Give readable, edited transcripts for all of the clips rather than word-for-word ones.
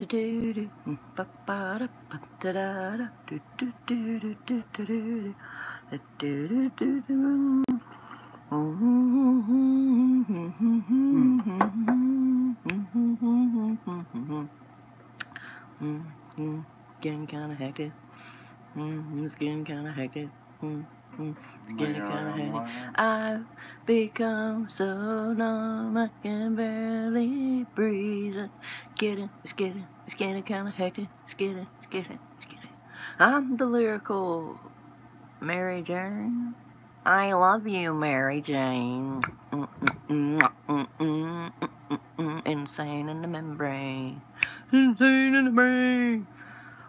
Getting kind of hectic. It's getting kind of hectic. It's getting kind of hectic. I've become so numb I can barely breathe. It's getting kind of hectic. It's getting. I'm the lyrical Mary Jane. I love you, Mary Jane. Insane in the membrane. Insane in the brain.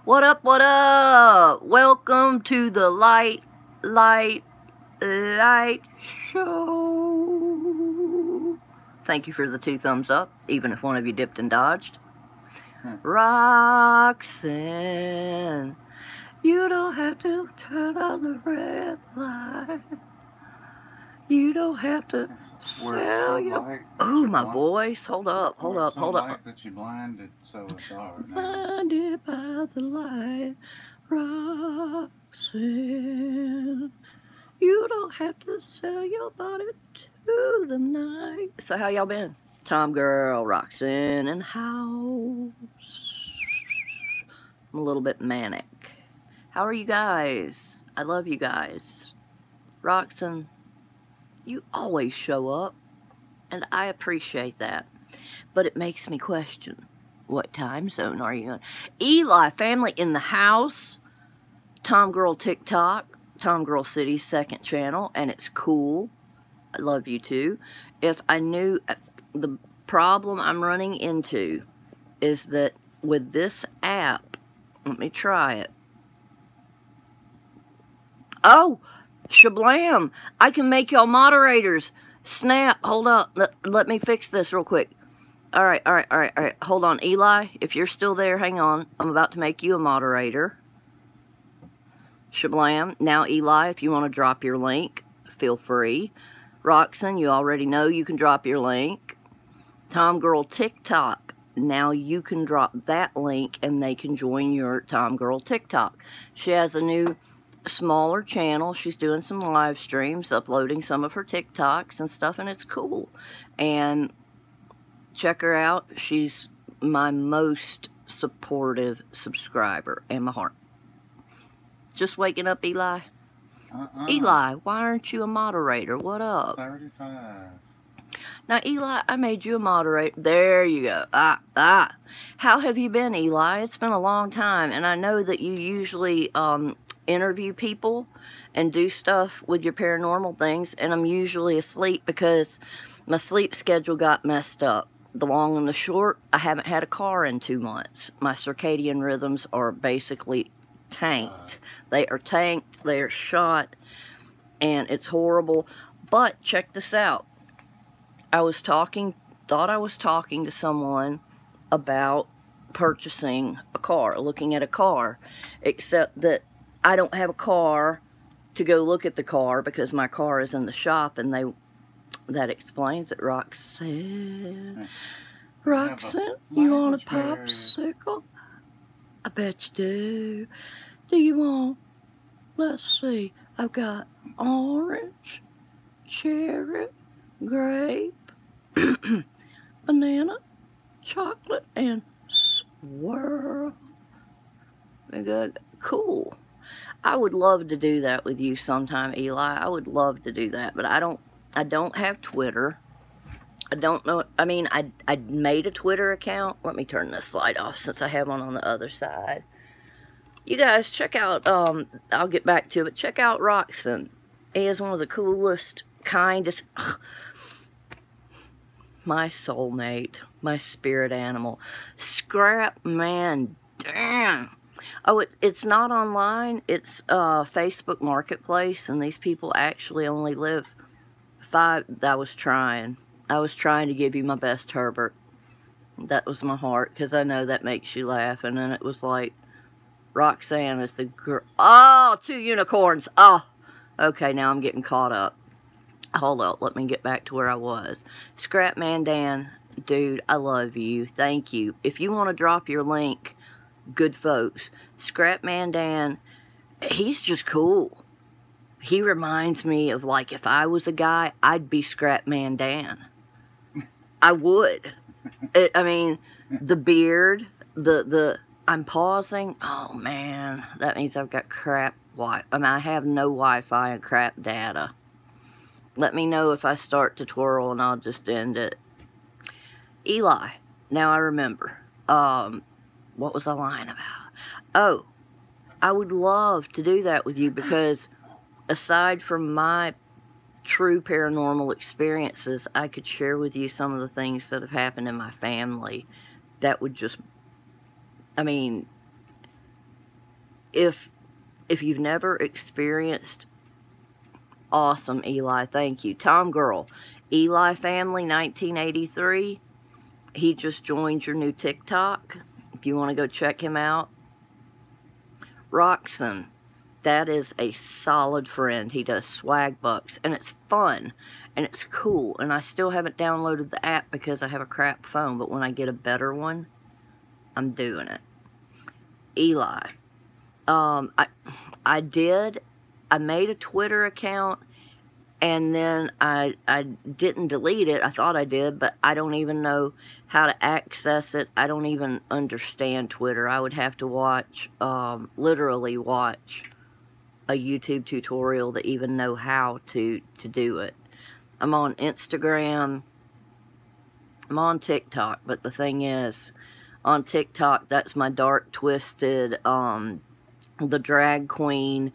What up, what up? Welcome to the Lite Show. Thank you for the 2 thumbs up, even if one of you dipped and dodged. Roxanne, you don't have to turn on the red light. You don't have to sell your... Oh, my voice. Hold up. That you blinded, so it's dark. Blinded by the light, Roxanne. You don't have to sell your body to the night. So how y'all been? Tom Girl, Roxanne, and House. I'm a little bit manic. How are you guys? I love you guys. Roxanne, you always show up, and I appreciate that. But it makes me question, what time zone are you in? Eli, family in the house. Tom Girl TikTok. Tom Girl City's 2nd channel, and it's cool. I love you too. If I knew the problem I'm running into is that with this app, let me try it. Oh, shablam! I can make y'all moderators. Snap! Hold up. Let me fix this real quick. All right. Hold on, Eli. If you're still there, hang on. I'm about to make you a moderator. Shablam. Now, Eli, if you want to drop your link, feel free. Roxanne, you already know you can drop your link. Tom Girl TikTok. Now you can drop that link and they can join your Tom Girl TikTok. She has a new smaller channel. She's doing some live streams, uploading some of her TikToks and stuff, and it's cool. And check her out. She's my most supportive subscriber in my heart. Just waking up, Eli? Eli, why aren't you a moderator? What up? 35. Now, Eli, I made you a moderator. There you go. How have you been, Eli? It's been a long time, and I know that you usually interview people and do stuff with your paranormal things, and I'm usually asleep because my sleep schedule got messed up. The long and the short, I haven't had a car in 2 months. My circadian rhythms are basically tanked. They are tanked, they are shot, and it's horrible. But check this out. Thought I was talking to someone about purchasing a car, looking at a car, except that I don't have a car to go look at the car because my car is in the shop, and that explains it. Roxanne, you want a popsicle? I bet you do. Do you want? Let's see. I've got orange, cherry, grape, banana, chocolate, and swirl. Cool. I would love to do that with you sometime, Eli. I would love to do that, but I don't have Twitter. I don't know. I mean, I made a Twitter account. Let me turn this slide off since I have one on the other side. You guys, check out, I'll get back to it. Check out Roxanne. He is one of the coolest, kindest, my soulmate, my spirit animal. Scrap man, damn. Oh, it's not online. It's Facebook Marketplace, and these people actually only live 5. I was trying to give you my best Herbert. That was my heart, because I know that makes you laugh. And then it was like, Roxanne is the girl. Oh, 2 unicorns. Oh, okay, now I'm getting caught up. Hold up, let me get back to where I was. Scrapman Dan Dude, I love you. Thank you. If you want to drop your link, good folks, Scrapman Dan, he's just cool. He reminds me of, like, if I was a guy, I'd be Scrapman Dan. I would. I mean, the beard, I'm pausing. Oh, man. That means I've got crap I have no Wi-Fi and crap data. Let me know if I start to twirl and I'll just end it. Eli. Now I remember. What was I lying about? Oh, I would love to do that with you because aside from my true paranormal experiences, I could share with you some of the things that have happened in my family that would just, I mean, if you've never experienced, awesome, Eli, thank you. Tom Girl, Eli Family 1983, he just joined your new TikTok. If you want to go check him out. Roxanne, that is a solid friend. He does swag bucks, and it's fun, and it's cool, and I still haven't downloaded the app because I have a crap phone, but when I get a better one, I'm doing it. Eli, I made a Twitter account, and then I didn't delete it. I thought I did, but I don't even know how to access it. I don't even understand Twitter. I would have to watch, literally watch a YouTube tutorial to even know how to do it. I'm on Instagram. I'm on TikTok, but the thing is, on TikTok, that's my dark, twisted, the drag queen,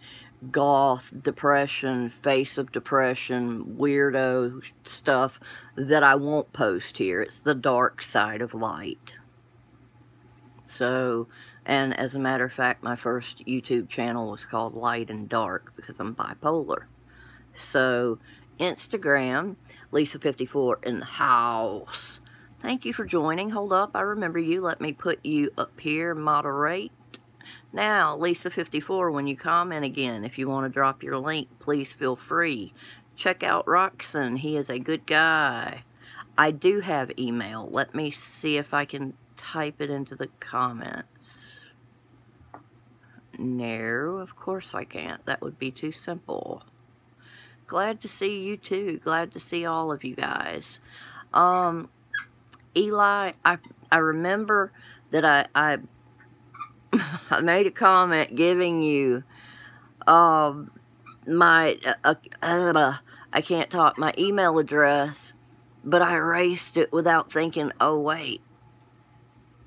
goth, depression, face of depression, weirdo stuff that I won't post here. It's the dark side of Lite. So, and as a matter of fact, my first YouTube channel was called Light and Dark because I'm bipolar. So, Instagram, Lisa54 in the house. Thank you for joining. Hold up, I remember you. Let me put you up here, moderate. Now, Lisa54, when you comment again, if you want to drop your link, please feel free. Check out Roxanne. He is a good guy. I do have email. Let me see if I can type it into the comments. No, of course I can't. That would be too simple. Glad to see you too. Glad to see all of you guys. Eli, I remember that I made a comment giving you my I can't talk, my email address, but I erased it without thinking, oh wait,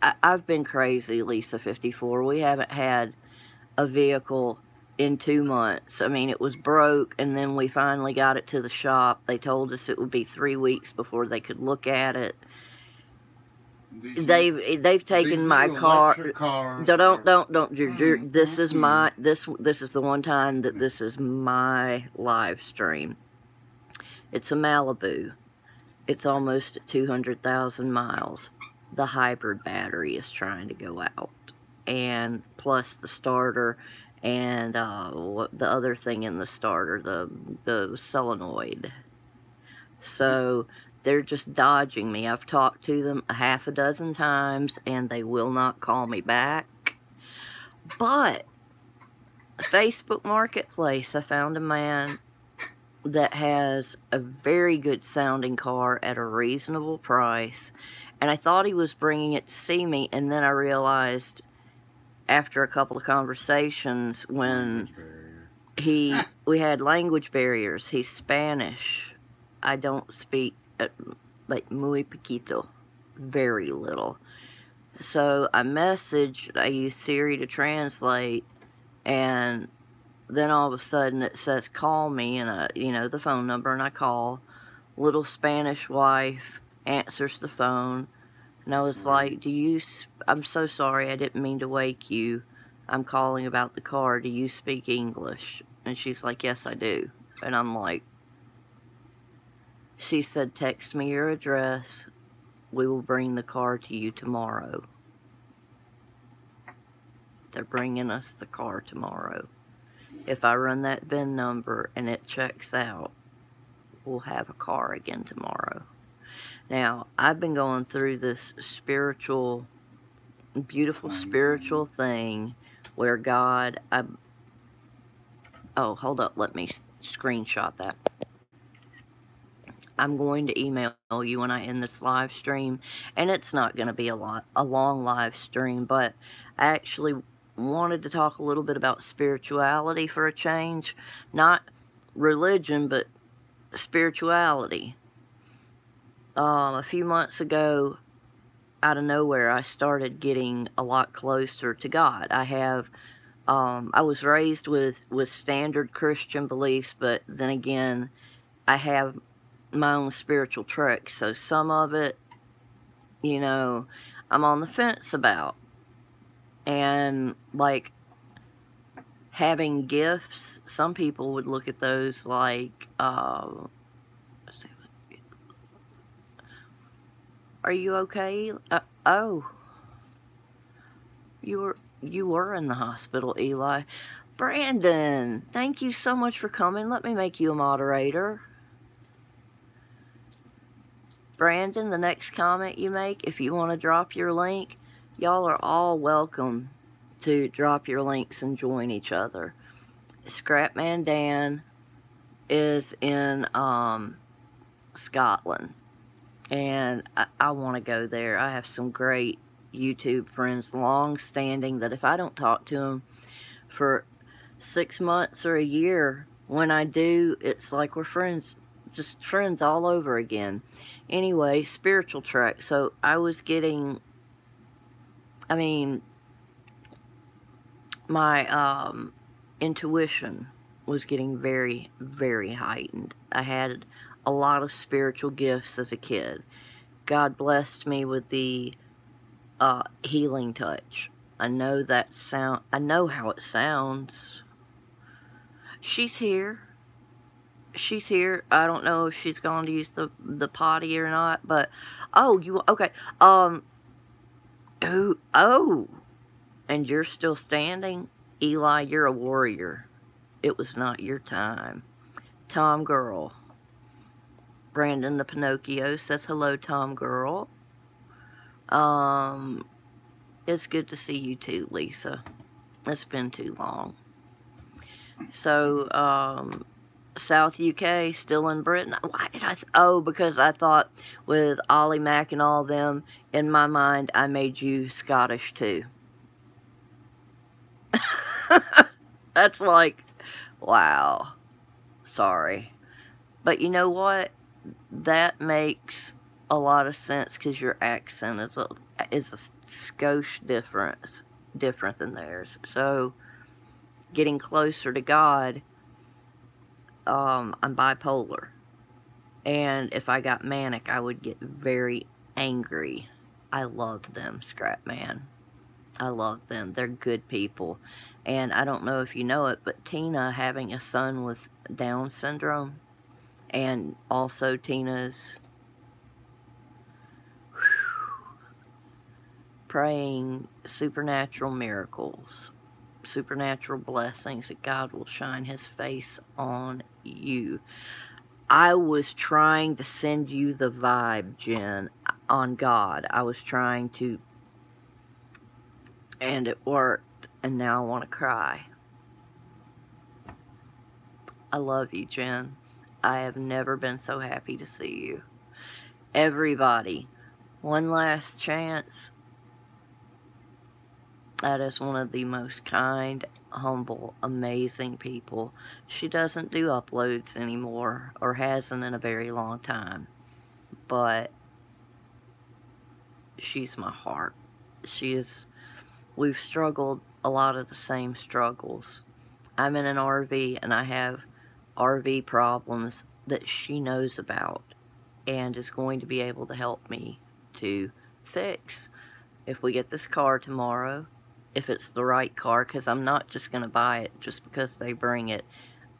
I've been crazy, Lisa54. We haven't had a vehicle in 2 months. I mean, it was broke, and then we finally got it to the shop. They told us it would be 3 weeks before they could look at it. They've taken my car. Don't. This is my this is the one time that this is my live stream. It's a Malibu. It's almost at 200,000 miles. The hybrid battery is trying to go out, and plus the starter and what the other thing in the starter, the solenoid. So they're just dodging me. I've talked to them a half a dozen times, and they will not call me back. But Facebook Marketplace, I found a man that has a very good sounding car at a reasonable price. And I thought he was bringing it to see me, and then I realized after a couple of conversations when we had language barriers. He's Spanish. I don't speak like muy poquito, very little. So I use Siri to translate, and then all of a sudden it says call me, and the phone number, and I call. Little Spanish wife answers the phone, and I was like, I'm so sorry, I didn't mean to wake you. I'm calling about the car. Do you speak English? And she's like, yes, I do. And I'm like, she said, text me your address. We will bring the car to you tomorrow. They're bringing us the car tomorrow. If I run that VIN number and it checks out, we'll have a car again tomorrow. Now, I've been going through this beautiful spiritual thing where God, oh, hold up, let me screenshot that. I'm going to email you when I end this live stream, and it's not going to be a long live stream, but I actually wanted to talk a little bit about spirituality for a change. Not religion, but spirituality. A few months ago, out of nowhere, I started getting a lot closer to God. I was raised with standard Christian beliefs, but then again, I have my own spiritual trek, so some of it, you know, I'm on the fence about. And, like, having gifts, some people would look at those like, are you okay? Oh, you were in the hospital, Eli. Brandon, thank you so much for coming. Let me make you a moderator. Brandon, the next comment you make, if you want to drop your link, y'all are all welcome to drop your links and join each other. Scrapman Dan is in Scotland, and I want to go there. I have some great YouTube friends, long-standing, that if I don't talk to them for 6 months or a year, when I do, it's like we're friends, just friends all over again. Anyway, spiritual track. So I was getting, I mean, my intuition was getting very, very heightened. I had a lot of spiritual gifts as a kid. God blessed me with the healing touch. I know how it sounds. She's here. She's here. I don't know if she's going to use the potty or not, but okay. Oh, and you're still standing? Eli, you're a warrior. It was not your time. Tom Girl. Brandon the Pinocchio says hello, Tom Girl. It's good to see you too, Lisa. It's been too long. So, South UK, still in Britain. Why did because I thought with Ollie Mack and all them, in my mind, I made you Scottish too. That's like, wow. Sorry. But you know what? That makes a lot of sense because your accent is a skosh different than theirs. So, getting closer to God, I'm bipolar. And if I got manic, I would get very angry. I love them, Scrapman. I love them. They're good people. And I don't know if you know it, but Tina having a son with Down syndrome, and also Tina's praying supernatural miracles, supernatural blessings, that God will shine his face on you. I was trying to send you the vibe, Jen, on God. I was trying to, and it worked, and now I want to cry. I love you, Jen. I have never been so happy to see you. Everybody, one last chance. That is one of the most kind, humble, amazing people. She doesn't do uploads anymore, or hasn't in a very long time. But she's my heart. We've struggled a lot of the same struggles. I'm in an RV and I have RV problems that she knows about and is going to be able to help me to fix. If we get this car tomorrow, if it's the right car, because I'm not just going to buy it just because they bring it.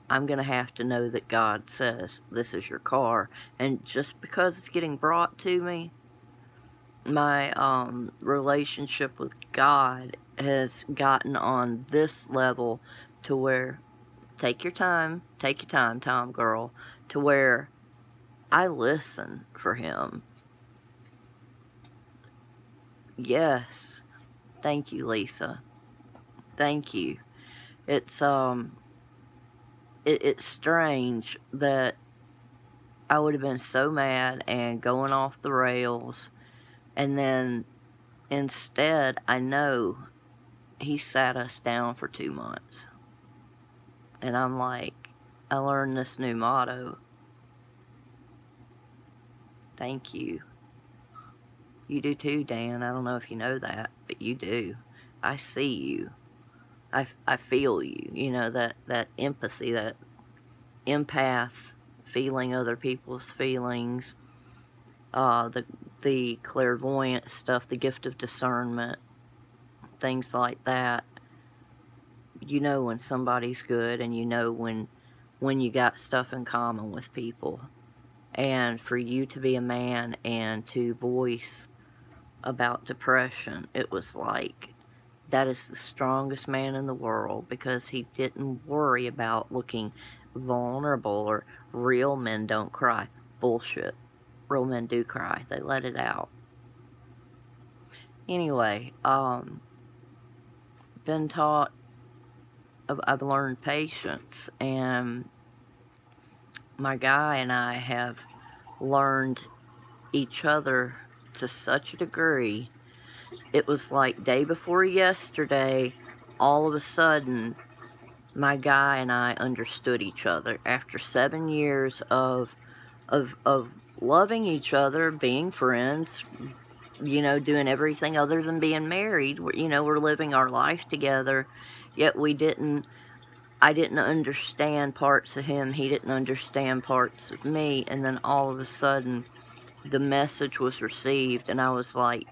I'm going to have to know that God says, this is your car. And just because it's getting brought to me, my relationship with God has gotten on this level to where, take your time, Tom Girl, to where I listen for him. Yes. Thank you, Lisa. Thank you. It's it's strange that I would have been so mad and going off the rails, and then instead I know he sat us down for 2 months. And I'm like, I learned this new motto. Thank you. You do too, Dan. I don't know if you know that, but you do. I see you. I feel you. You know, that empathy, that empath, feeling other people's feelings, the clairvoyant stuff, the gift of discernment, things like that. You know when somebody's good, and you know when you got stuff in common with people. And for you to be a man and to voice about depression, it was like, that is the strongest man in the world, because he didn't worry about looking vulnerable, or real men don't cry. Bullshit. Real men do cry. They let it out. Anyway, been taught, I've learned patience, and my guy and I have learned each other to such a degree. It was like day before yesterday, all of a sudden, my guy and I understood each other after 7 years of loving each other, being friends, you know, doing everything other than being married. You know, we're living our life together, yet I didn't understand parts of him, he didn't understand parts of me, and then all of a sudden, the message was received, and I was like,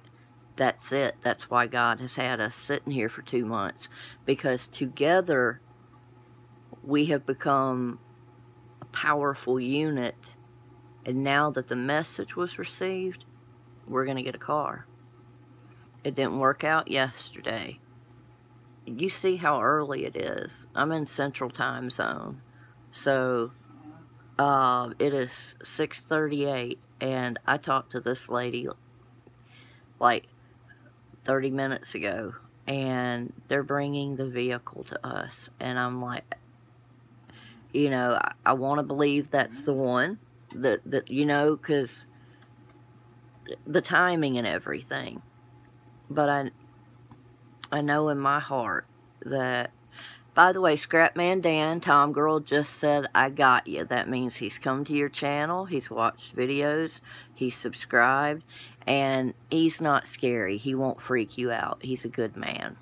that's it. That's why God has had us sitting here for 2 months, because together we have become a powerful unit, and now that the message was received, we're going to get a car. It didn't work out yesterday. You see how early it is. I'm in Central Time Zone, so it is 6:38, and I talked to this lady like 30 minutes ago, and they're bringing the vehicle to us, and I'm like, you know, I want to believe that's the one, that you know, because the timing and everything, but I know in my heart that, by the way, Scrapman Dan, Tom Girl just said, I got you. That means he's come to your channel, he's watched videos, he's subscribed, and he's not scary. He won't freak you out. He's a good man.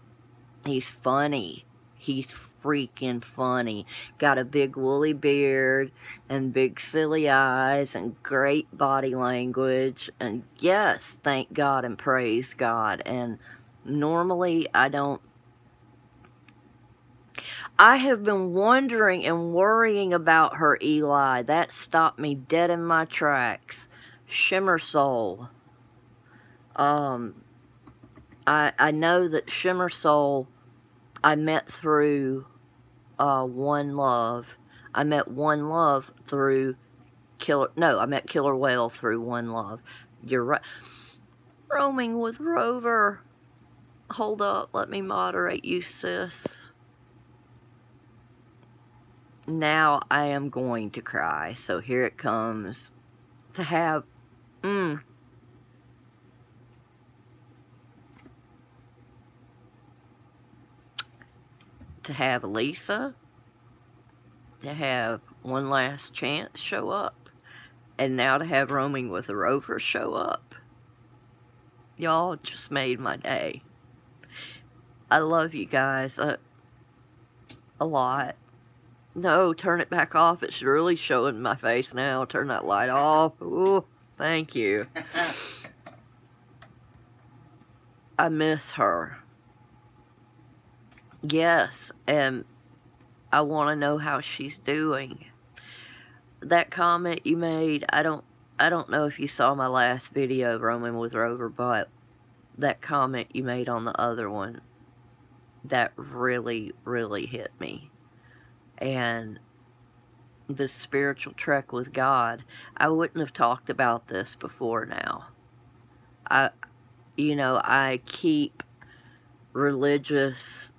He's funny. He's freaking funny. Got a big woolly beard and big silly eyes and great body language. And yes, thank God and praise God. And normally I have been wondering and worrying about her, Eli. That stopped me dead in my tracks. Shimmer Soul. I know that Shimmer Soul I met through One Love. I met One Love through I met Killer Whale through One Love. You're right. Roaming with Rover. Hold up, let me moderate you, sis. Now I am going to cry, so here it comes. To have, to have Lisa, to have One Last Chance show up, and now to have Roaming with the Rover show up. Y'all just made my day. I love you guys a lot. No, turn it back off. It's really showing my face now. Turn that light off. Ooh, thank you. I miss her. Yes, and I want to know how she's doing. That comment you made, I don't know if you saw my last video, Roaming with Rover, but that comment you made on the other one, that really, really hit me. And the spiritual trek with God, I wouldn't have talked about this before now. you know, I keep religious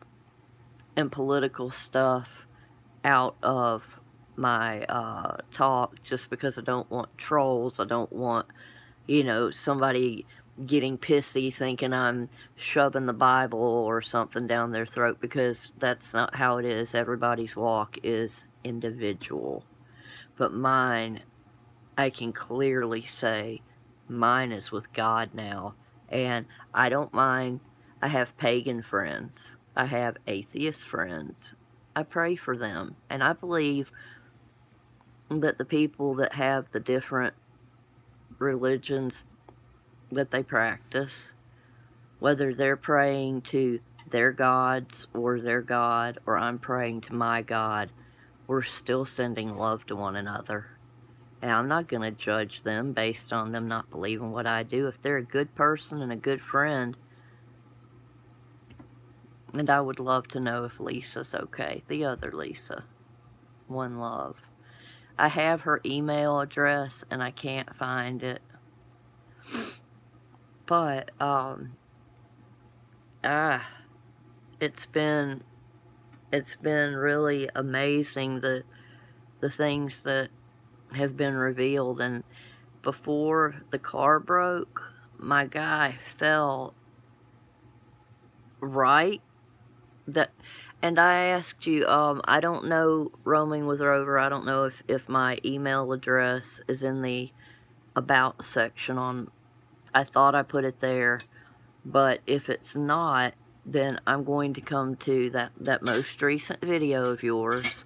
and political stuff out of my talk, just because I don't want trolls. I don't want, you know, somebody getting pissy thinking I'm shoving the Bible or something down their throat, because that's not how it is. Everybody's walk is individual. But mine, I can clearly say, mine is with God now. And I don't mind. I have pagan friends. I have atheist friends. I pray for them. And I believe that the people that have the different religions that they practice, whether they're praying to their gods or their God, or I'm praying to my God, we're still sending love to one another. And I'm not going to judge them based on them not believing what I do. If they're a good person and a good friend, and I would love to know if Lisa's okay. The other Lisa. One Love. I have her email address and I can't find it. But, it's been really amazing, the things that have been revealed. And before the car broke, my guy fell right. And I asked you, I don't know, Roaming with Rover, I don't know if my email address is in the About section on, I thought I put it there, but if it's not, then I'm going to come to that most recent video of yours.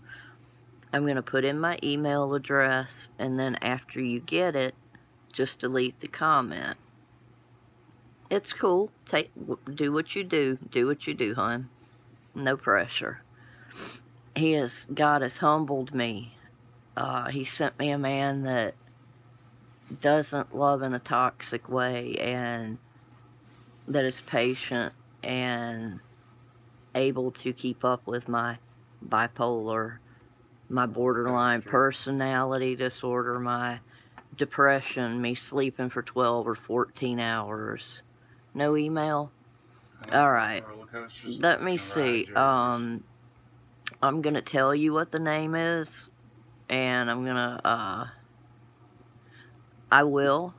I'm going to put in my email address, and then after you get it, just delete the comment. It's cool. Do what you do. Do what you do, hon. No pressure. God has humbled me. He sent me a man that doesn't love in a toxic way, and that is patient and able to keep up with my bipolar, my borderline personality disorder, my depression, me sleeping for 12 or 14 hours. No email? Alright. Let me see. I'm going to tell you what the name is, and I'm going to, I will,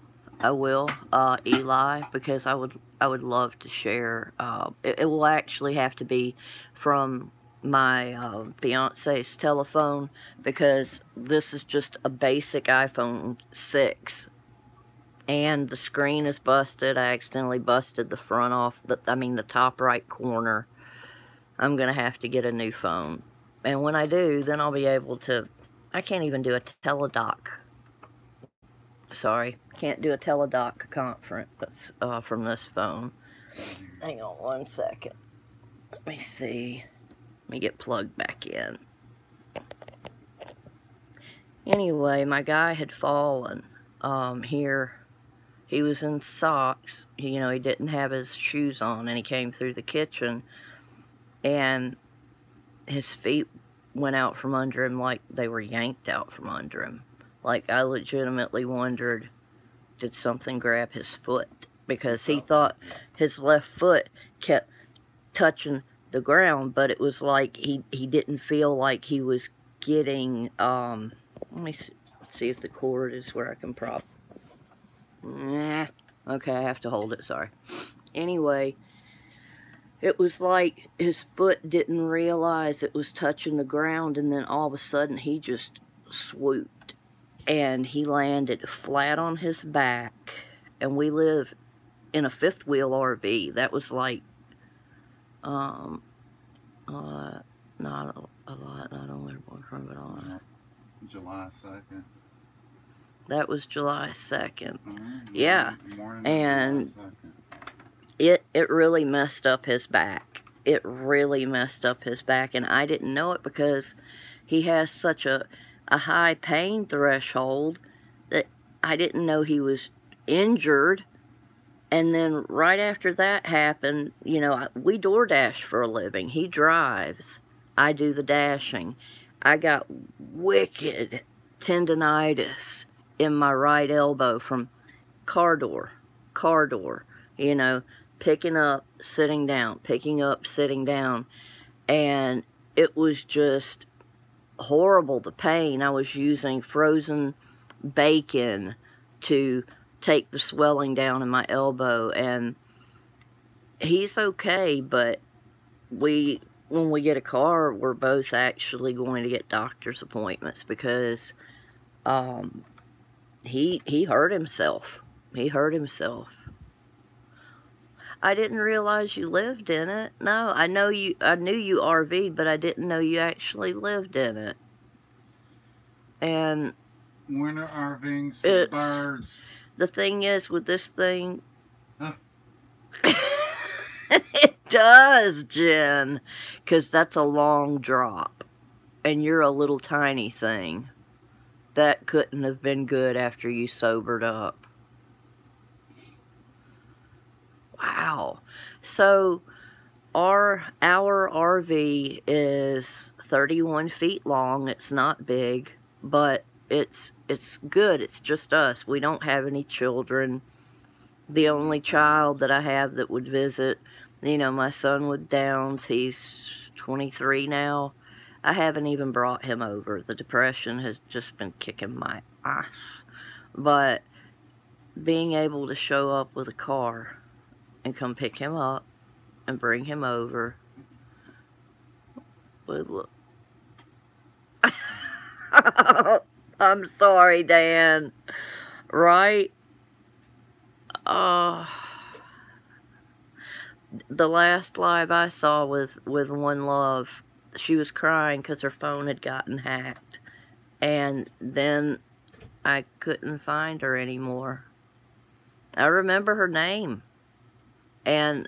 Eli, because I would love to share. It will actually have to be from my fiance's telephone, because this is just a basic iPhone 6. And the screen is busted. I accidentally busted the front off, the top right corner. I'm going to have to get a new phone. And when I do, then I'll be able to, I can't even do a teledoc. Sorry, can't do a teledoc conference from this phone. Hang on one second. Let me see. Let me get plugged back in. Anyway, my guy had fallen here. He was in socks. He didn't have his shoes on, and he came through the kitchen, and his feet went out from under him like they were yanked out from under him. Like, I legitimately wondered, did something grab his foot? Because he thought his left foot kept touching the ground, but it was like he didn't feel like he was getting, let me see if the cord is where I can prop. Nah. Okay, I have to hold it, sorry. Anyway, it was like his foot didn't realize it was touching the ground, and then all of a sudden he just swooped. And he landed flat on his back. And we live in a fifth wheel RV. That was like, not a lot, not only boyfriend, but on. July 2nd. That was July 2nd. Yeah. And it really messed up his back. It really messed up his back. And I didn't know it because he has such a high pain threshold that I didn't know he was injured. And then right after that happened, we DoorDash for a living. He drives. I do the dashing. I got wicked tendonitis in my right elbow from car door You know, picking up, sitting down, picking up, sitting down. And it was just horrible, the pain. I was using frozen bacon to take the swelling down in my elbow, and he's okay, but when we get a car, we're both actually going to get doctor's appointments because he hurt himself. He hurt himself. I didn't realize you lived in it. No, I knew you RV'd, but I didn't know you actually lived in it. And winter RVings for the birds. The thing is, with this thing, huh? It does, Jen, because that's a long drop, and you're a little tiny thing. That couldn't have been good after you sobered up. Wow. So our RV is 31 feet long. It's not big, but it's good. It's just us. We don't have any children. The only child that I have that would visit, you know, my son with Downs, he's 23 now. I haven't even brought him over. The depression has just been kicking my ass. But being able to show up with a car and come pick him up and bring him over would look... I'm sorry, Dan. Right? The last live I saw with One Love, she was crying because her phone had gotten hacked. And then I couldn't find her anymore. I remember her name. And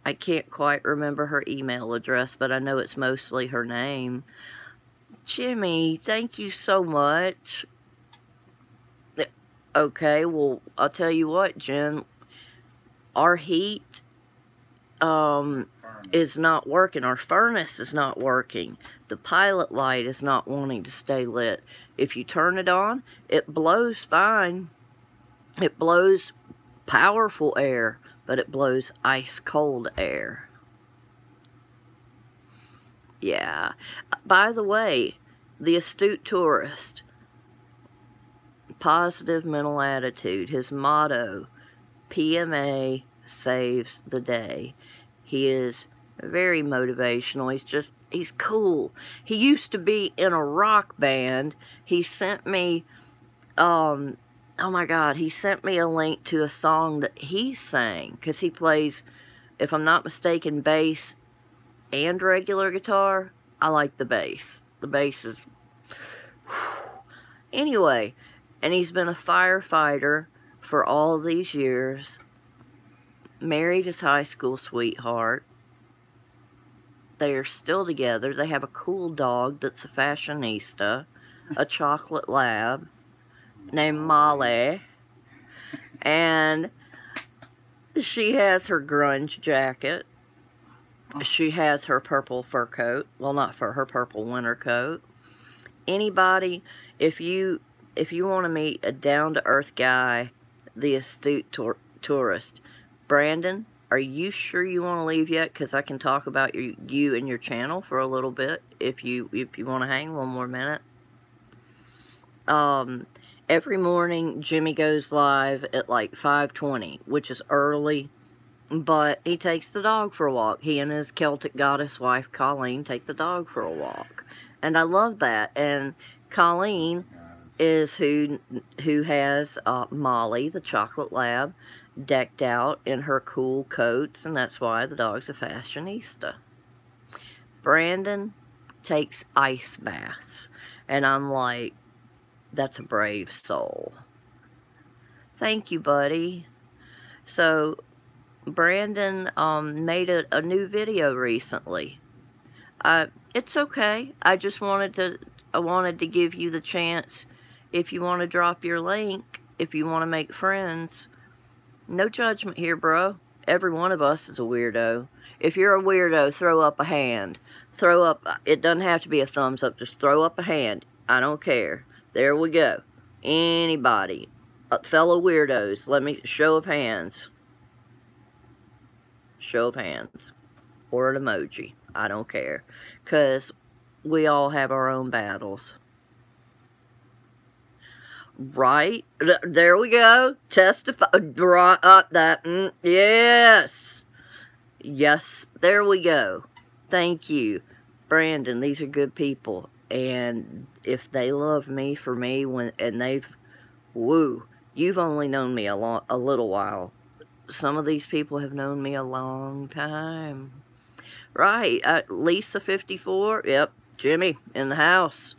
I can't quite remember her email address, but I know it's mostly her name. Jimmy, thank you so much. Okay, well, I'll tell you what, Jen. Our heat is not working. Our furnace is not working. The pilot light is not wanting to stay lit. If you turn it on, it blows fine. It blows powerful air, but it blows ice cold air. Yeah. By the way, the astute tourist, positive mental attitude, his motto, PMA saves the day. He is very motivational. He's cool. He used to be in a rock band. He sent me, oh my God, he sent me a link to a song that he sang, because he plays, if I'm not mistaken, bass and regular guitar. I like the bass. The bass is... Anyway, and he's been a firefighter for all these years. Married his high school sweetheart. They are still together. They have a cool dog that's a fashionista. A chocolate lab named Molly. And she has her grunge jacket. She has her purple fur coat. Well, not fur, her purple winter coat. Anybody, if you want to meet a down-to-earth guy, the astute tourist, Brandon, are you sure you want to leave yet? Because I can talk about you and your channel for a little bit if you want to hang one more minute. Every morning, Jimmy goes live at like 5:20, which is early. But he takes the dog for a walk. He and his Celtic goddess wife, Colleen, take the dog for a walk. And I love that. And Colleen is who has Molly, the chocolate lab, decked out in her cool coats. And that's why the dog's a fashionista. Brandon takes ice baths. And I'm like, that's a brave soul. Thank you, buddy. So... Brandon made a new video recently. It's okay. I just wanted to give you the chance, if you want to drop your link, if you want to make friends. No judgment here, bro. Every one of us is a weirdo. If you're a weirdo, throw up a hand. Throw up, it doesn't have to be a thumbs up, just throw up a hand. I don't care. There we go. Anybody. Fellow weirdos, let me, show of hands. Show of hands. Or an emoji. I don't care. Because we all have our own battles. Right? There we go. Testify. Right up that. Yes. Yes. There we go. Thank you. Brandon, these are good people. And if they love me for me, and they've, woo, you've only known me a little while. Some of these people have known me a long time. Right, Lisa 54, yep, Jimmy in the house.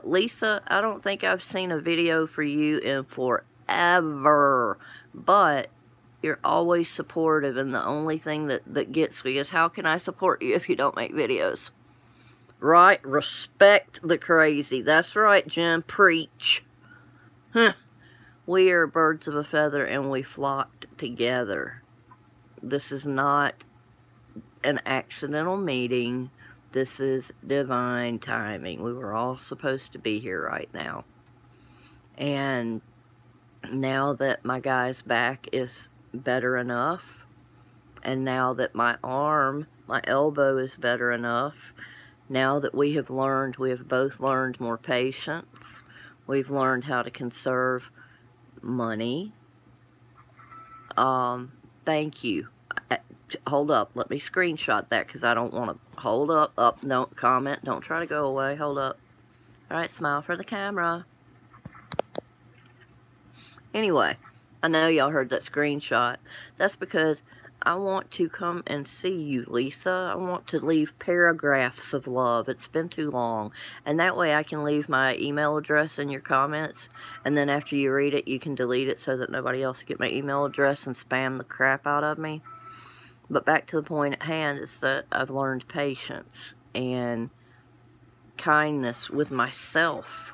Lisa, I don't think I've seen a video for you in forever, but you're always supportive, and the only thing that gets me is, how can I support you if you don't make videos? Right, respect the crazy. That's right, Jim, preach. Huh. We are birds of a feather, and we flocked together. This is not an accidental meeting. This is divine timing. We were all supposed to be here right now. And now that my guy's back is better enough, and now that my arm, my elbow is better enough, now that we have both learned more patience, we've learned how to conserve money. Thank you. Hold up, let me screenshot that, because I don't want to. Hold up, don't comment, don't try to go away, hold up. Alright, smile for the camera. Anyway, I know y'all heard that screenshot. That's because I want to come and see you, Lisa. I want to leave paragraphs of love. It's been too long. And that way I can leave my email address in your comments, and then after you read it, you can delete it so that nobody else can get my email address and spam the crap out of me. But back to the point at hand is that I've learned patience and kindness with myself.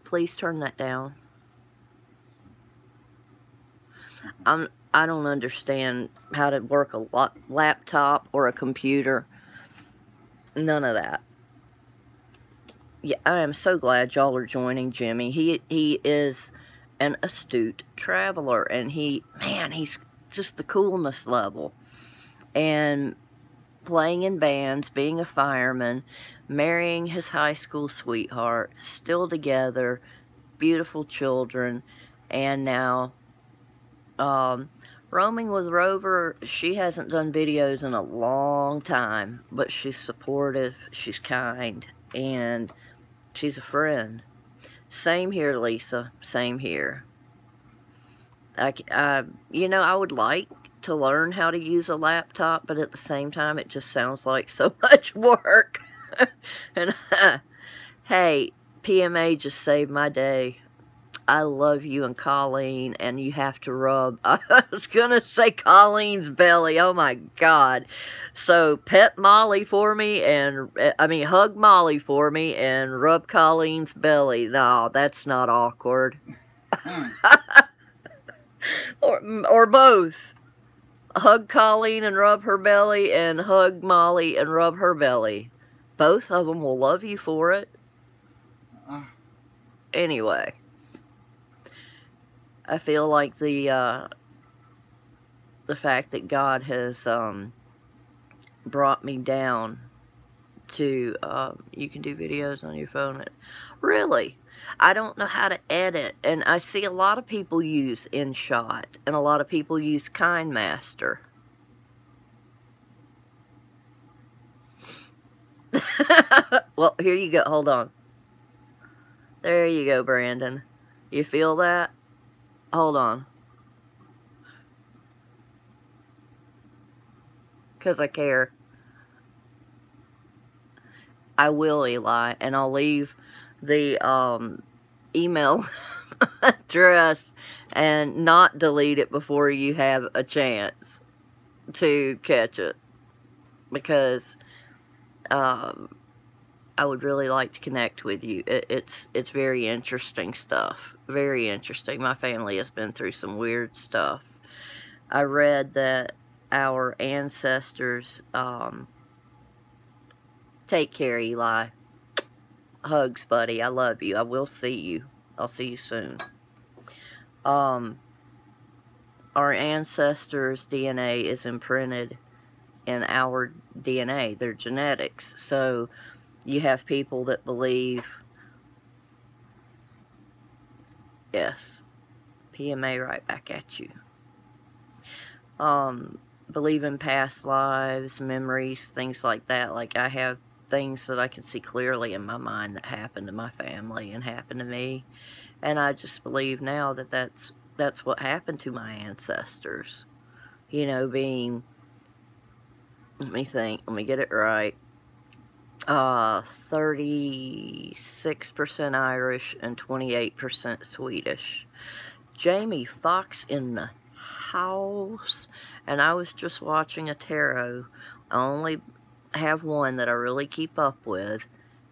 Please turn that down. I don't understand how to work a laptop or a computer. None of that. Yeah, I am so glad y'all are joining Jimmy. He is an astute traveler, and he's just the coolness level. And playing in bands, being a fireman, marrying his high school sweetheart, still together, beautiful children, and now roaming with Rover. She hasn't done videos in a long time, but she's supportive, she's kind, and she's a friend. Same here, Lisa, same here. You know, I would like to learn how to use a laptop, but at the same time, it just sounds like so much work. And hey, PMA just saved my day. I love you and Colleen, and you have to rub, I was gonna say Colleen's belly, oh my God. So pet Molly for me, and hug Molly for me and rub Colleen's belly. No, that's not awkward. or both. Hug Colleen and rub her belly, and hug Molly and rub her belly. Both of them will love you for it. Anyway, I feel like the fact that God has brought me down to you can do videos on your phone. Really, I don't know how to edit, and I see a lot of people use InShot, and a lot of people use KineMaster. Well, here you go. Hold on. There you go, Brandon. You feel that? Hold on. Because I care. I will, Eli, and I'll leave the email address and not delete it before you have a chance to catch it, because I would really like to connect with you. It's very interesting stuff. Very interesting. My family has been through some weird stuff. I read that our ancestors, take care, Eli. Hugs, buddy. I love you. I will see you. I'll see you soon. our ancestors' DNA is imprinted in our DNA, their genetics. So you have people that believe, yes, PMA right back at you. Believe in past lives, memories, things like that. Like I have things that I can see clearly in my mind that happened to my family and happened to me. And I just believe now that that's what happened to my ancestors. You know, being, let me think, let me get it right. 36% Irish and 28% Swedish. Jamie Foxx in the house. And I was just watching a tarot. I only have one that I really keep up with.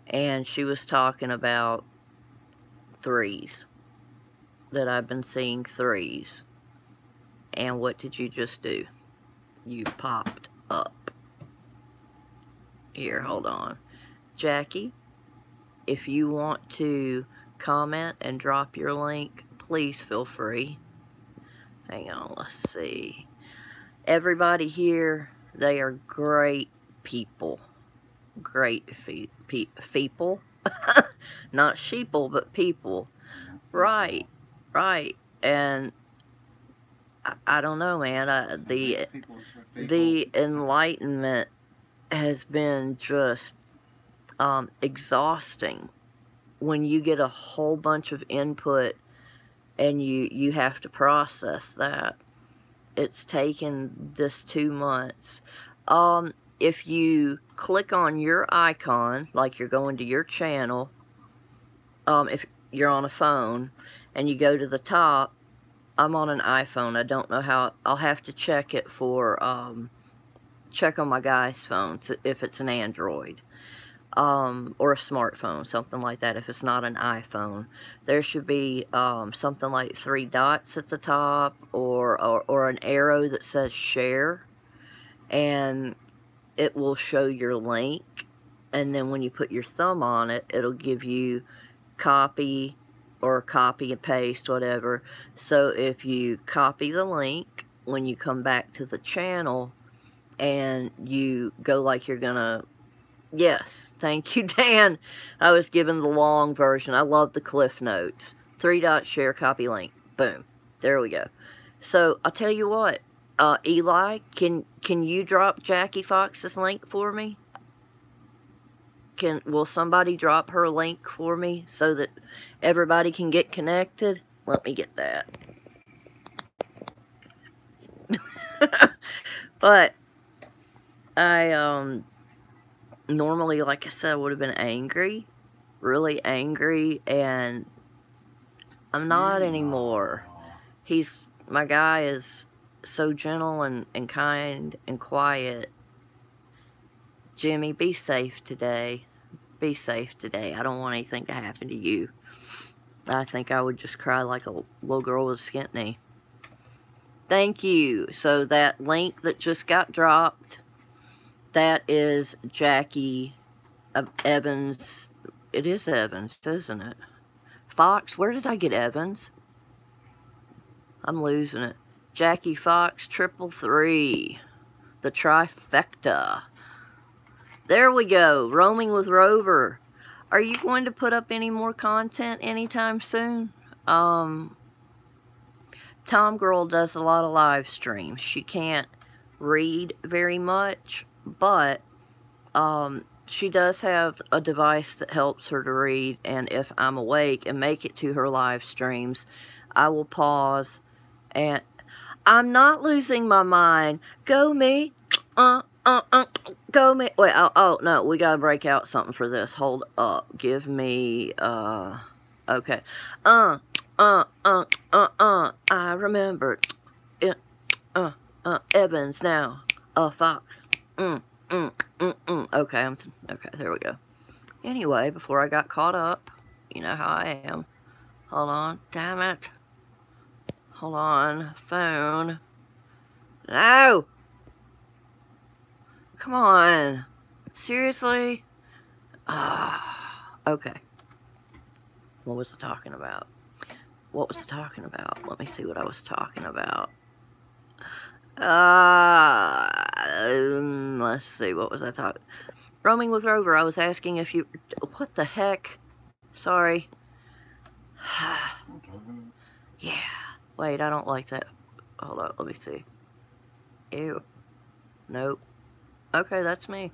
And she was talking about threes. That I've been seeing threes. And what did you just do? You popped up. Here, hold on. Jackie, if you want to comment and drop your link, please feel free. Hang on, let's see. Everybody here, they are great people. Great people. Not sheeple, but people. Right, right. And I don't know, man. The enlightenment has been just exhausting when you get a whole bunch of input and you have to process that. It's taken this 2 months. If you click on your icon, like you're going to your channel, if you're on a phone and you go to the top, I'm on an iPhone. I don't know how. I'll have to check it for check on my guy's phone if it's an Android or a smartphone, something like that. If it's not an iPhone, there should be something like 3 dots at the top or an arrow that says share, and it will show your link. And then when you put your thumb on it, it'll give you copy or copy and paste, whatever. So if you copy the link, when you come back to the channel and you go like you're gonna, yes, thank you, Dan. I was given the long version. I love the Cliff Notes. 3 dots, share, copy, link. Boom. There we go. So I'll tell you what, Eli, can you drop Jackie Fox's link for me? Will somebody drop her link for me so that everybody can get connected? Let me get that. But I normally, like I said, I would have been angry, really angry, and I'm not anymore. My guy is so gentle and kind and quiet. Jimmy, be safe today. Be safe today. I don't want anything to happen to you. I think I would just cry like a little girl with a skint knee. Thank you. So that link that just got dropped, that is Jackie Evans. It is Evans, isn't it? Fox, where did I get Evans? I'm losing it. Jackie Fox, 333. The trifecta. There we go. Roaming with Rover. Are you going to put up any more content anytime soon? Tom Girl does a lot of live streams. She can't read very much, but she does have a device that helps her to read, and if I'm awake and make it to her live streams, I will pause, and I'm not losing my mind. Go me. Go me. Wait, oh, no, we gotta break out something for this. Hold up. Give me, okay. I remember. Evans now. Fox. Okay, okay, there we go. Anyway, before I got caught up, you know how I am. Hold on. Damn it. Hold on. Phone. No! Come on. Seriously? Okay. What was I talking about? What was I talking about? Let me see what I was talking about. Let's see, what was I talking? Roaming with Rover, I was asking if you... What the heck? Sorry. Yeah. Wait, I don't like that. Hold on, let me see. Ew. Nope. Okay, that's me.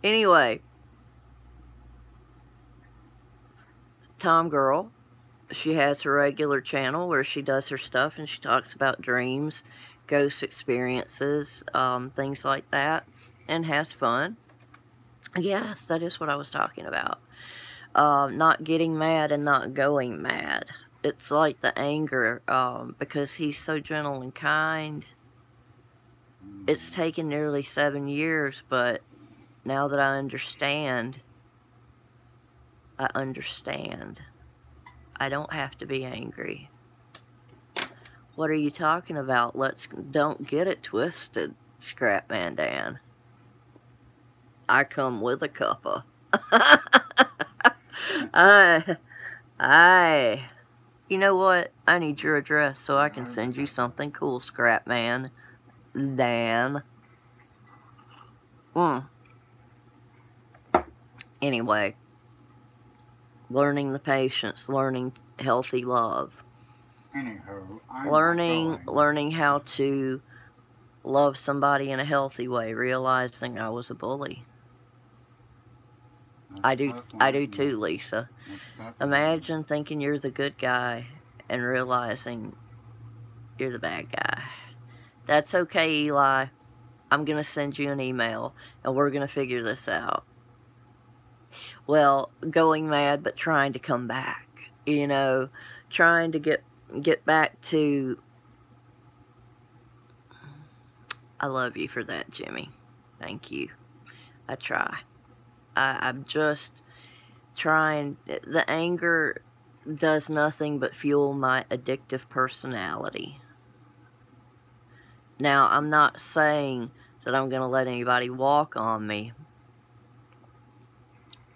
Anyway. Tom Girl. She has her regular channel where she does her stuff and she talks about dreams, ghost experiences, things like that, and has fun. Yes, that is what I was talking about. Not getting mad and not going mad. It's like the anger, because he's so gentle and kind. It's taken nearly 7 years, but now that I understand, I don't have to be angry. What are you talking about? Don't get it twisted, Scrapman Dan. I come with a cuppa. You know what? I need your address so I can send you something cool, Scrapman Dan. Anyway, learning the patience, learning healthy love. Anyhow, learning how to love somebody in a healthy way, realizing I was a bully. I do too, Lisa. Imagine thinking you're the good guy and realizing you're the bad guy. That's okay, Eli. I'm going to send you an email and we're going to figure this out. Well, going mad but trying to come back. You know, trying to get back to... I love you for that, Jimmy. Thank you. I try. I'm just trying. The anger does nothing but fuel my addictive personality. Now, I'm not saying that I'm going to let anybody walk on me.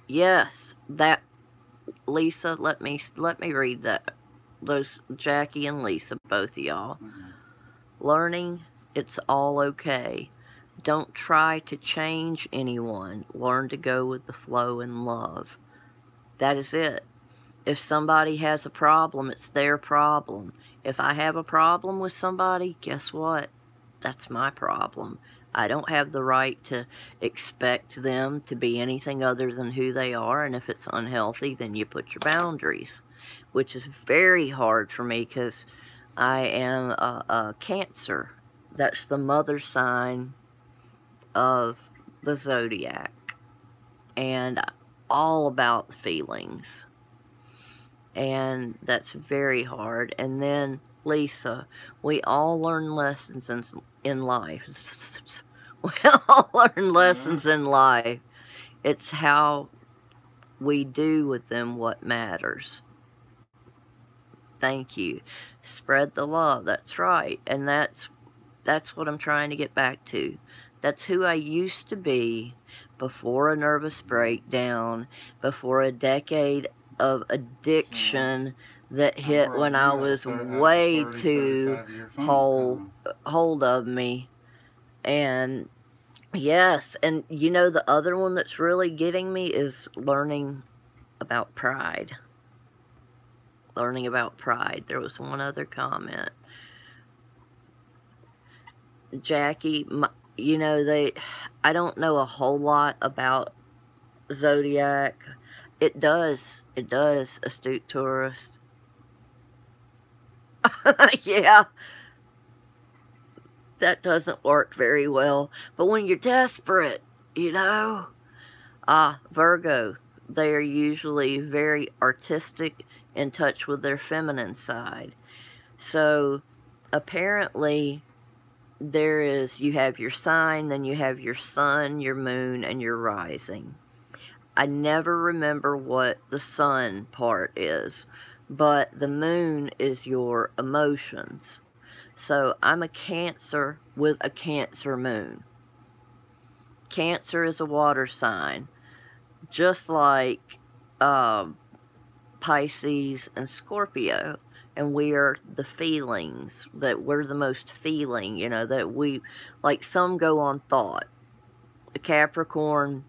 Yes, that... Lisa, let me read that. Those Jackie and Lisa, both of y'all. Learning, it's all okay. Don't try to change anyone. Learn to go with the flow and love. That is it. If somebody has a problem, it's their problem. If I have a problem with somebody, guess what? That's my problem. I don't have the right to expect them to be anything other than who they are, and if it's unhealthy, then you put your boundaries, which is very hard for me because I am a Cancer. That's the mother sign of the zodiac, and all about the feelings, and that's very hard. And then Lisa, we all learn lessons in life. We all learn lessons in life. It's how we do with them what matters. Thank you. Spread the love. That's right. And that's what I'm trying to get back to. That's who I used to be before a nervous breakdown, before a decade of addiction that hit when I was way too hold of me. And yes, and you know the other one that's really getting me is learning about pride. Learning about pride. There was one other comment. Jackie, you know, I don't know a whole lot about zodiac. It does, astute tourist. Yeah, that doesn't work very well. But when you're desperate, you know. Virgo, they are usually very artistic, in touch with their feminine side. So, apparently, you have your sign, then you have your sun, your moon, and your rising. I never remember what the sun part is, but the moon is your emotions. So I'm a Cancer with a Cancer moon. Cancer is a water sign, just like Pisces and Scorpio. and we are the feelings, that we're the most feeling, you know, that we, like some go on thought. A Capricorn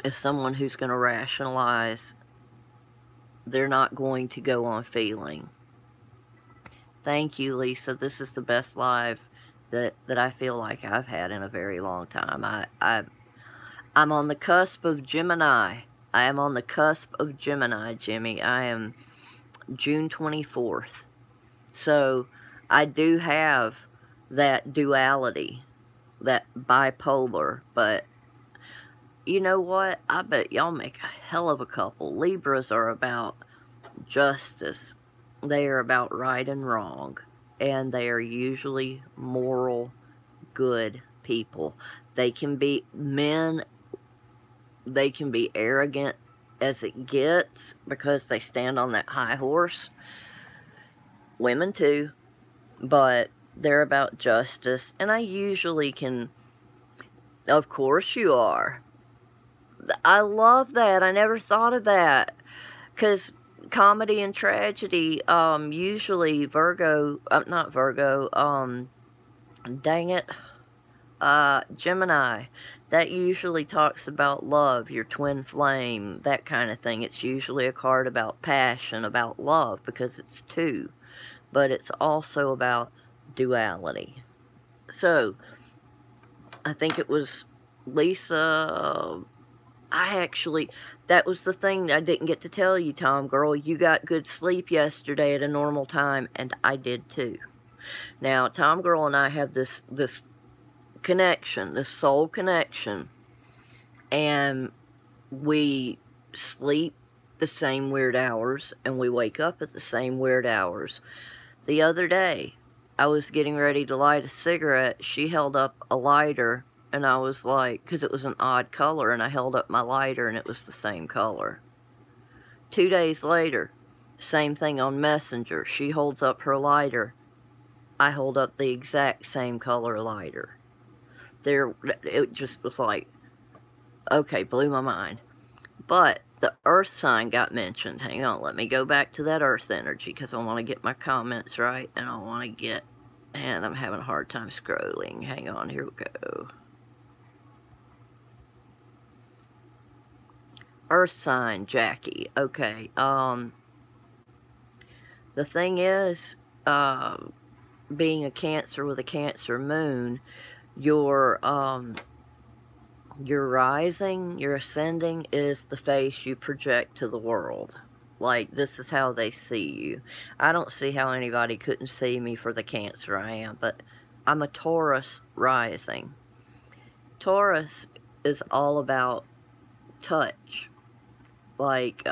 is someone who's going to rationalize. They're not going to go on feeling. Thank you, Lisa. This is the best live that I feel like I've had in a very long time. I'm on the cusp of Gemini. I am on the cusp of Gemini, Jimmy. I am June 24th. So I do have that duality, that bipolar, but you know what? I bet y'all make a hell of a couple. Libras are about justice. They are about right and wrong. And they are usually moral, good people. They can be men, they can be arrogant as it gets because they stand on that high horse. Women too. But they're about justice. And I usually can... Of course you are. I love that. I never thought of that. Because comedy and tragedy, usually Virgo, not Virgo, dang it, Gemini, that usually talks about love, your twin flame, that kind of thing. It's usually a card about passion, about love, because it's two. But it's also about duality. So, I think it was Lisa... that was the thing I didn't get to tell you, Tom girl. You got good sleep yesterday at a normal time, and I did too. Now, Tom girl and I have this connection, this soul connection, and we sleep the same weird hours, and we wake up at the same weird hours. The other day, I was getting ready to light a cigarette. She held up a lighter, and I was like, because it was an odd color, and I held up my lighter, and it was the same color. 2 days later, same thing on Messenger. She holds up her lighter. I hold up the exact same color lighter. It just was like, okay, blew my mind. But the earth sign got mentioned. Hang on, let me go back to that earth energy, because I want to get my comments right, and I want to get, and I'm having a hard time scrolling. Hang on, here we go. Earth sign, Jackie. Okay, the thing is, being a Cancer with a Cancer moon, your rising, your ascending is the face you project to the world. Like, this is how they see you. I don't see how anybody couldn't see me for the Cancer I am, but I'm a Taurus rising. Taurus is all about touch. Like,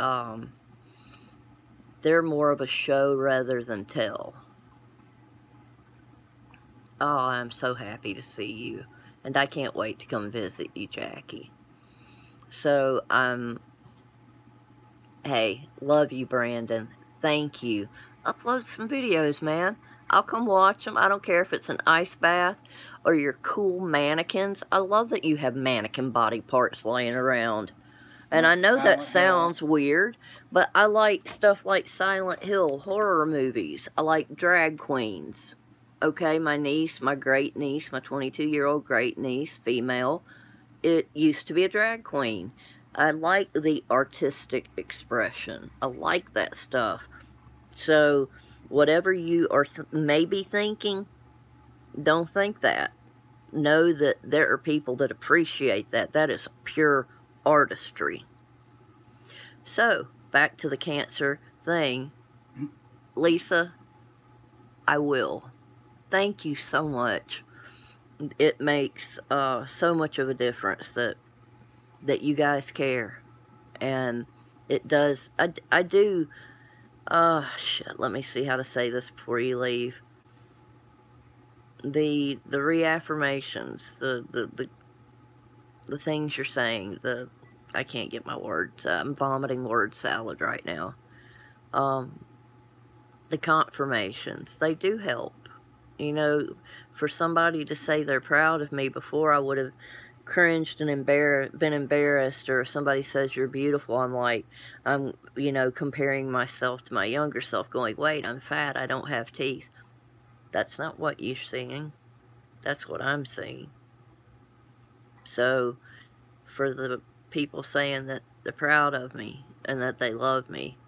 they're more of a show rather than tell. Oh, I'm so happy to see you. And I can't wait to come visit you, Jackie. So, hey, love you, Brandon. Thank you. Upload some videos, man. I'll come watch them. I don't care if it's an ice bath or your cool mannequins. I love that you have mannequin body parts laying around. And I know that sounds weird, but I like stuff like Silent Hill, horror movies. I like drag queens. Okay, my niece, my great niece, my 22-year-old great niece, female, it used to be a drag queen. I like the artistic expression. I like that stuff. So, whatever you are maybe thinking, don't think that. Know that there are people that appreciate that. That is pure artistry. So, back to the Cancer thing. Lisa, I will. Thank you so much. It makes so much of a difference that you guys care. And it does. I do. Shit, let me see how to say this before you leave. The reaffirmations, the things you're saying, I can't get my words. I'm vomiting word salad right now. The confirmations, they do help. You know, for somebody to say they're proud of me, before I would have cringed and been embarrassed, or somebody says you're beautiful, I'm like, you know, comparing myself to my younger self, going, wait, I'm fat, I don't have teeth. That's not what you're seeing. That's what I'm seeing. So, for the people saying that they're proud of me and that they love me,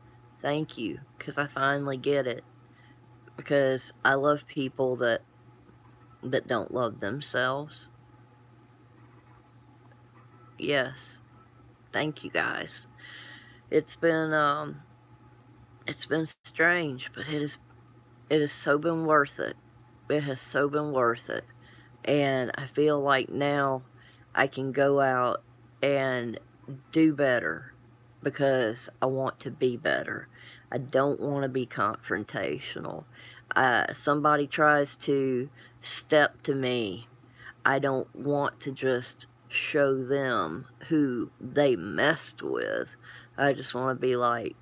thank you, because I finally get it. Because I love people that don't love themselves. Yes, thank you guys. It's been strange, but it has so been worth it. It has so been worth it. And I feel like now I can go out and do better because I want to be better. I don't want to be confrontational. Somebody tries to step to me, I don't want to just show them who they messed with. I just want to be like,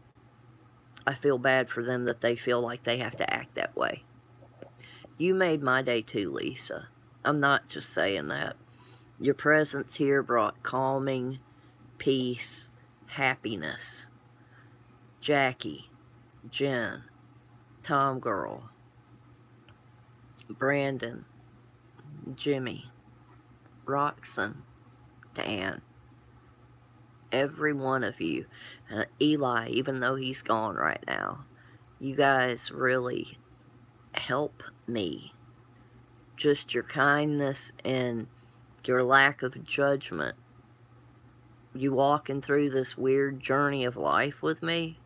I feel bad for them that they feel like they have to act that way. You made my day too, Lisa. I'm not just saying that. Your presence here brought calming, peace, happiness. Jackie, Jen, Tom Girl, Brandon, Jimmy, Roxanne, Dan, every one of you, Eli, even though he's gone right now, you guys really help me. Just your kindness and your lack of judgment. You walking through this weird journey of life with me.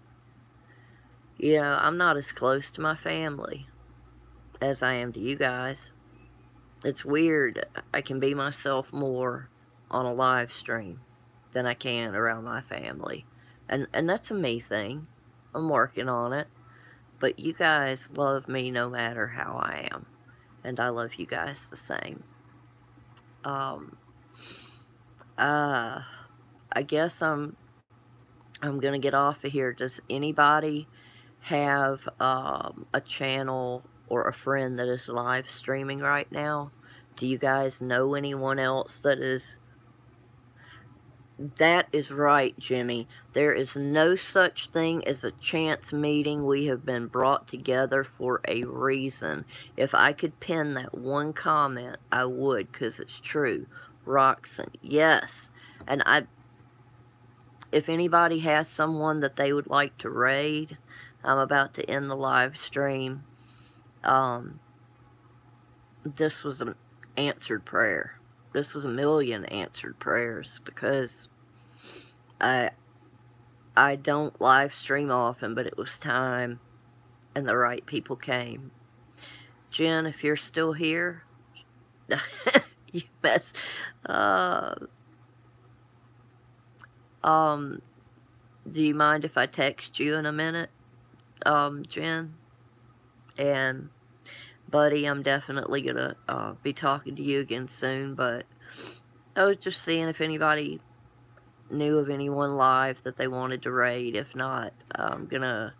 You know, I'm not as close to my family as I am to you guys. It's weird. I can be myself more on a live stream than I can around my family. And that's a me thing. I'm working on it. But you guys love me no matter how I am. And I love you guys the same. I guess I'm gonna get off of here. Does anybody have a channel or a friend that is live streaming right now? Do you guys know anyone else that is? That is right, Jimmy. There is no such thing as a chance meeting. We have been brought together for a reason. If I could pin that one comment, I would, because it's true. Roxanne, yes. And if anybody has someone that they would like to raid, I'm about to end the live stream. This was an answered prayer. This was a million answered prayers, because I don't live stream often, but it was time and the right people came. Jen, if you're still here, you best, do you mind if I text you in a minute, Jen? And buddy, I'm definitely gonna be talking to you again soon, but I was just seeing if anybody knew of anyone live that they wanted to raid. If not, I'm gonna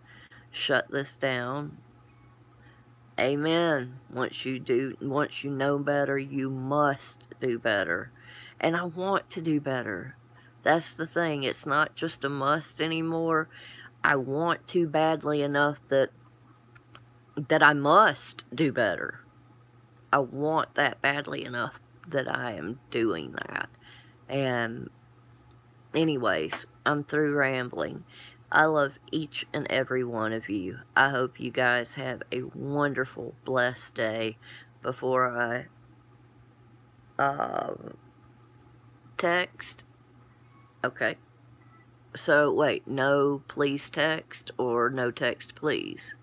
shut this down. Amen. Once you know better, you must do better. And I want to do better. That's the thing. It's not just a must anymore. I want to badly enough that I must do better. I want that badly enough that I am doing that. And anyways, I'm through rambling. I love each and every one of you. I hope you guys have a wonderful, blessed day. Before I text. Okay. So, wait, no please text or no text please?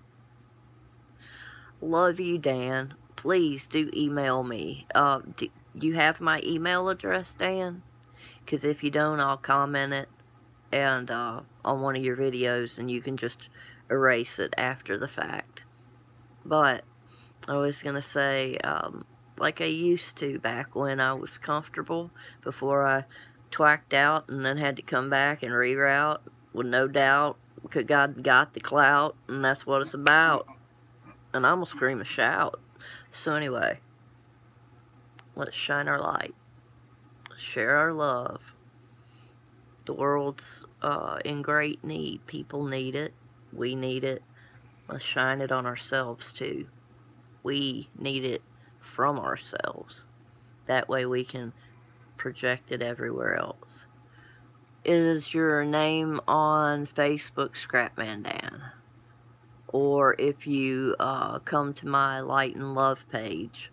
Love you, Dan. Please do email me. Do you have my email address, Dan? Because if you don't, I'll comment it and on one of your videos, and you can just erase it after the fact. But I was going to say, like I used to back when I was comfortable, before I twacked out and then had to come back and reroute, with no doubt, because God got the clout, and that's what it's about. And I'm going to scream and shout. So anyway, let's shine our light. Share our love. The world's in great need. People need it. We need it. Let's shine it on ourselves too. We need it from ourselves. That way we can project it everywhere else. Is your name on Facebook, Scrapman Dan? Or if you come to my Light and Love page,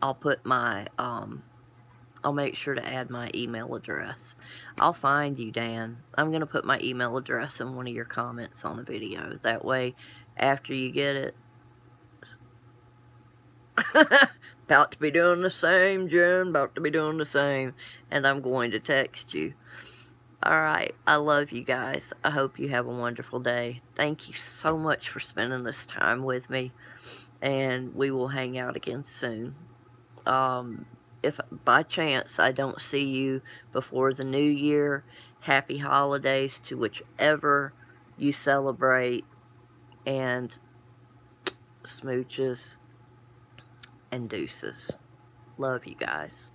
I'll put my, I'll make sure to add my email address. I'll find you, Dan. I'm going to put my email address in one of your comments on the video. That way, after you get it, about to be doing the same, Jen, about to be doing the same, and I'm going to text you. Alright, I love you guys. I hope you have a wonderful day. Thank you so much for spending this time with me, and we will hang out again soon. If by chance I don't see you before the new year, happy holidays to whichever you celebrate, and smooches and deuces. Love you guys.